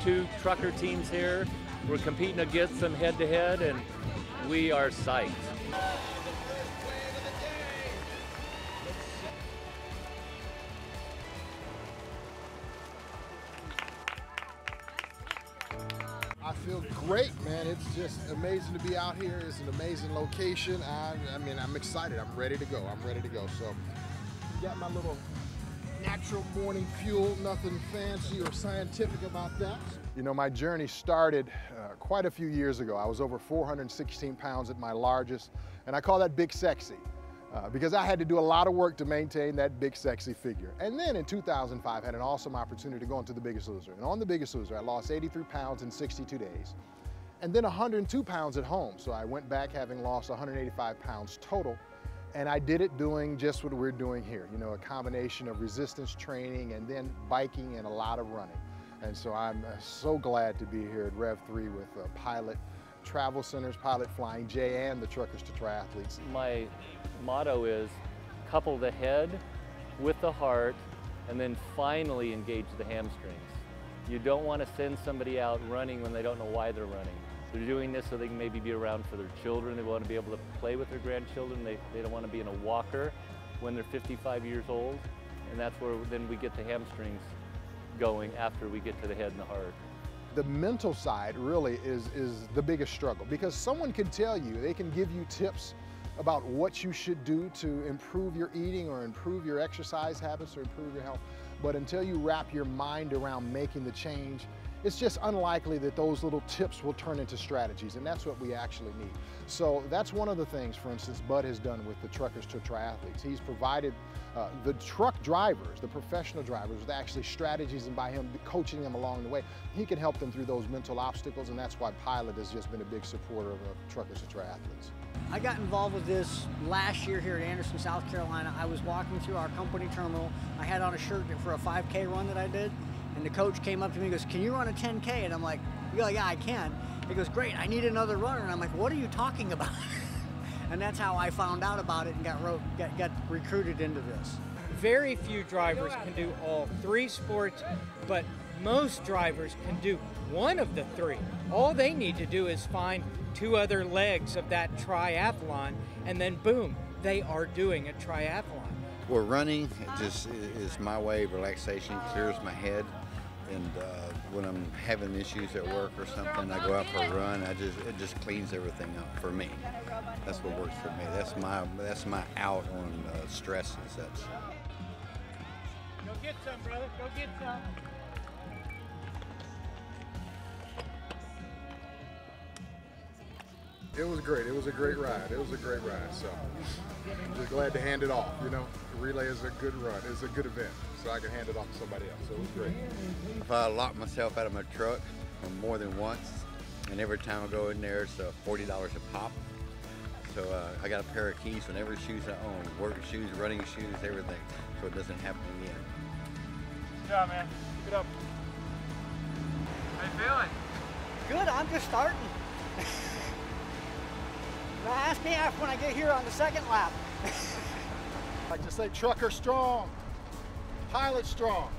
2 trucker teams here. We're competing against them head-to-head, and we are psyched. I feel great, man. It's just amazing to be out here. It's an amazing location. I mean, I'm excited. I'm ready to go. I'm ready to go. So, got my little natural morning fuel. Nothing fancy or scientific about that. You know, my journey started quite a few years ago. I was over 416 pounds at my largest, and I call that big sexy. Because I had to do a lot of work to maintain that big sexy figure. And then in 2005, I had an awesome opportunity to go into The Biggest Loser. And on The Biggest Loser, I lost 83 pounds in 62 days. And then 102 pounds at home. So I went back having lost 185 pounds total. And I did it doing just what we're doing here. You know, a combination of resistance training and then biking and a lot of running. And so I'm so glad to be here at Rev 3 with Pilot Travel Centers, Pilot Flying J, and the Truckers to Triathletes. My motto is couple the head with the heart and then finally engage the hamstrings. You don't want to send somebody out running when they don't know why they're running. They're doing this so they can maybe be around for their children. They want to be able to play with their grandchildren. They don't want to be in a walker when they're 55 years old. And that's where then we get the hamstrings going after we get to the head and the heart. The mental side really is the biggest struggle, because someone can tell you, they can give you tips about what you should do to improve your eating or improve your exercise habits or improve your health. But until you wrap your mind around making the change, it's just unlikely that those little tips will turn into strategies, and that's what we actually need. So that's one of the things, for instance, Bud has done with the Truckers to Triathletes. He's provided the truck drivers, the professional drivers, with actually strategies, and by him coaching them along the way, he can help them through those mental obstacles, and that's why Pilot has just been a big supporter of Truckers to Triathletes. I got involved with this last year here at Anderson, South Carolina. I was walking through our company terminal. I had on a shirt for a 5K run that I did. And the coach came up to me and goes, "Can you run a 10K?" And I'm like, "Yeah, I can." He goes, "Great, I need another runner." And I'm like, "What are you talking about?" And that's how I found out about it and got recruited into this. Very few drivers can do all 3 sports, but most drivers can do one of the 3. All they need to do is find 2 other legs of that triathlon, and then boom, they are doing a triathlon. Well, running just is my way of relaxation, clears my head. And when I'm having issues at work or something, I go out for a run. It just cleans everything up for me. That's what works for me. That's my out on stress and such. Go get some, brother. Go get some. It was great. It was a great ride. It was a great ride. So I'm just glad to hand it off. You know, the relay is a good run. It's a good event. So I can hand it off to somebody else. So it was great. If I lock myself out of my truck more than once, and every time I go in there, it's $40 a pop. So I got a pair of keys on every shoes I own, work shoes, running shoes, everything, so it doesn't happen again. Good job, man. Keep it up. How you feeling? Good, I'm just starting. Now ask me after when I get here on the second lap. I like to say, trucker strong, pilot strong.